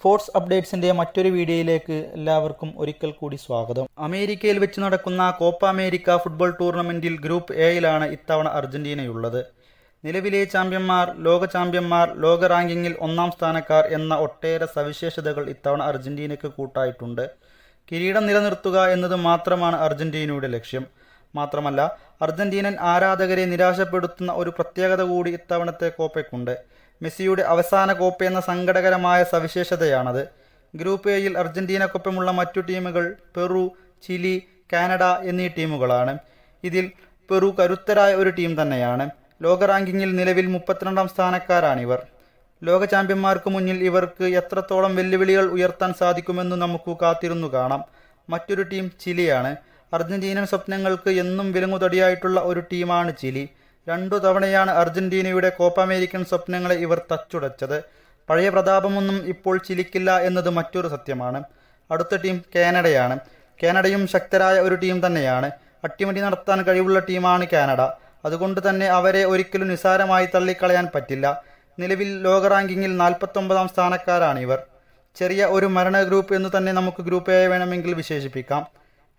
Sports അപ്ഡേറ്റ്സിൻ്റെ മറ്റൊരു വീഡിയോയിലേക്ക് എല്ലാവർക്കും ഒരിക്കൽ കൂടി സ്വാഗതം. അമേരിക്കയിൽ വെച്ച് നടക്കുന്ന കോപ്പ അമേരിക്ക ഫുട്ബോൾ ടൂർണമെൻറ്റിൽ ഗ്രൂപ്പ് എയിലാണ് ഇത്തവണ അർജന്റീനയുള്ളത്. നിലവിലെ ചാമ്പ്യന്മാർ, ലോക ചാമ്പ്യന്മാർ, ലോക റാങ്കിങ്ങിൽ ഒന്നാം സ്ഥാനക്കാർ എന്ന ഒട്ടേറെ സവിശേഷതകൾ ഇത്തവണ അർജന്റീനയ്ക്ക് കൂട്ടായിട്ടുണ്ട്. കിരീടം നിലനിർത്തുക എന്നത് മാത്രമാണ് അർജന്റീനയുടെ ലക്ഷ്യം. മാത്രമല്ല, അർജന്റീനൻ ആരാധകരെ നിരാശപ്പെടുത്തുന്ന ഒരു പ്രത്യേകത കൂടി ഇത്തവണത്തെ കോപ്പയ്ക്കുണ്ട്. മെസ്സിയുടെ അവസാന കോപ്പ എന്ന സങ്കടകരമായ സവിശേഷതയാണത്. ഗ്രൂപ്പ് എയിൽ അർജന്റീനക്കൊപ്പമുള്ള മറ്റു ടീമുകൾ പെറു, ചിലി, കാനഡ എന്നീ ടീമുകളാണ്. ഇതിൽ പെറു കരുത്തരായ ഒരു ടീം തന്നെയാണ്. ലോക റാങ്കിങ്ങിൽ നിലവിൽ 32ാം സ്ഥാനക്കാരാണിവർ. ലോക ചാമ്പ്യന്മാർക്ക് മുന്നിൽ ഇവർക്ക് എത്രത്തോളം വെല്ലുവിളികൾ ഉയർത്താൻ സാധിക്കുമെന്ന് നമുക്ക് കാത്തിരുന്നു കാണാം. മറ്റൊരു ടീം ചിലിയാണ്. അർജന്റീനൻ സ്വപ്നങ്ങൾക്ക് എന്നും വിലങ്ങുതടിയായിട്ടുള്ള ഒരു ടീമാണ് ചിലി. 2 തവണയാണ് അർജന്റീനയുടെ കോപ്പ അമേരിക്കൻ സ്വപ്നങ്ങളെ ഇവർ തച്ചുടച്ചത്. പഴയ പ്രതാപമൊന്നും ഇപ്പോൾ ചിലിക്കില്ല എന്നത് മറ്റൊരു സത്യമാണ്. അടുത്ത ടീം കാനഡയാണ്. കാനഡയും ശക്തരായ ഒരു ടീം തന്നെയാണ്. അട്ടിമറി നടത്താൻ കഴിവുള്ള ടീമാണ് കാനഡ. അതുകൊണ്ട് തന്നെ അവരെ ഒരിക്കലും നിസ്സാരമായി തള്ളിക്കളയാൻ പറ്റില്ല. നിലവിൽ ലോക റാങ്കിങ്ങിൽ 49ാം സ്ഥാനക്കാരാണിവർ. ചെറിയ ഒരു മരണ ഗ്രൂപ്പ് എന്ന് തന്നെ നമുക്ക് ഗ്രൂപ്പ് എ വേണമെങ്കിൽ വിശേഷിപ്പിക്കാം.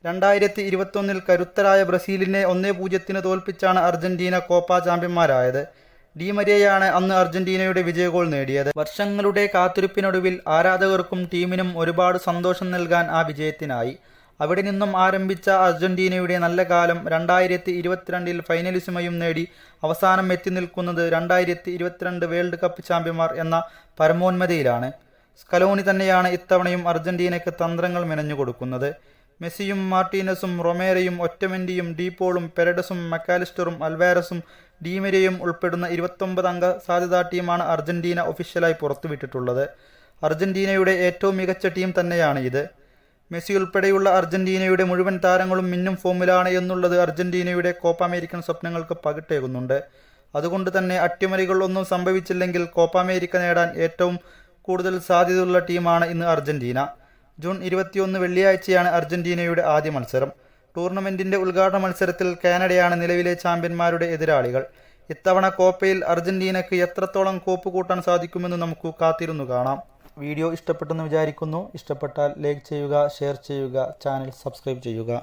2021 കരുത്തരായ ബ്രസീലിനെ 1-0 തോൽപ്പിച്ചാണ് അർജന്റീന കോപ്പ ചാമ്പ്യന്മാരായത്. ഡി മരിയയാണ് അന്ന് അർജന്റീനയുടെ വിജയഗോൾ നേടിയത്. വർഷങ്ങളുടെ കാത്തിരിപ്പിനൊടുവിൽ ആരാധകർക്കും ടീമിനും ഒരുപാട് സന്തോഷം നൽകാൻ ആ വിജയത്തിനായി. അവിടെ നിന്നും ആരംഭിച്ച അർജന്റീനയുടെ നല്ല കാലം 2022 ഫൈനലിസമയും നേടി അവസാനം എത്തി നിൽക്കുന്നത് 2022 വേൾഡ് കപ്പ് ചാമ്പ്യന്മാർ എന്ന പരമോന്നതയിലാണ്. സ്കലോണി തന്നെയാണ് ഇത്തവണയും അർജന്റീനയ്ക്ക് തന്ത്രങ്ങൾ മെനഞ്ഞു കൊടുക്കുന്നത്. മെസ്സിയും മാർട്ടീനസും റൊമേറയും ഒറ്റമെൻഡിയും ഡീപോളും പെരഡസും മക്കാലിസ്റ്ററും അൽവാരസും ഡീമരിയയും ഉൾപ്പെടുന്ന 29 അംഗ സാധ്യതാ ടീമാണ് അർജന്റീന ഒഫീഷ്യലായി പുറത്തുവിട്ടിട്ടുള്ളത്. അർജന്റീനയുടെ ഏറ്റവും മികച്ച ടീം തന്നെയാണ് ഇത്. മെസ്സി ഉൾപ്പെടെയുള്ള അർജന്റീനയുടെ മുഴുവൻ താരങ്ങളും മിന്നും ഫോമിലാണ് എന്നുള്ളത് അർജന്റീനയുടെ കോപ്പ അമേരിക്കൻ സ്വപ്നങ്ങൾക്ക് പകിട്ടേകുന്നുണ്ട്. അതുകൊണ്ട് തന്നെ അട്ടിമറികൾ ഒന്നും സംഭവിച്ചില്ലെങ്കിൽ കോപ്പ അമേരിക്ക നേടാൻ ഏറ്റവും കൂടുതൽ സാധ്യതയുള്ള ടീമാണ് ഇന്ന് അർജന്റീന. ജൂൺ 21 വെള്ളിയാഴ്ചയാണ് അർജന്റീനയുടെ ആദ്യ മത്സരം. ടൂർണമെന്റിന്റെ ഉദ്ഘാടന മത്സരത്തിൽ കാനഡയാണ് നിലവിലെ ചാമ്പ്യന്മാരുടെ എതിരാളികൾ. ഇത്തവണ കോപ്പയിൽ അർജന്റീനയ്ക്ക് എത്രത്തോളം കോപ്പ് കൂട്ടാൻ സാധിക്കുമെന്ന് നമുക്ക് കാത്തിരുന്നു കാണാം. വീഡിയോ ഇഷ്ടപ്പെട്ടെന്ന് വിചാരിക്കുന്നു. ഇഷ്ടപ്പെട്ടാൽ ലൈക്ക് ചെയ്യുക, ഷെയർ ചെയ്യുക, ചാനൽ സബ്സ്ക്രൈബ് ചെയ്യുക.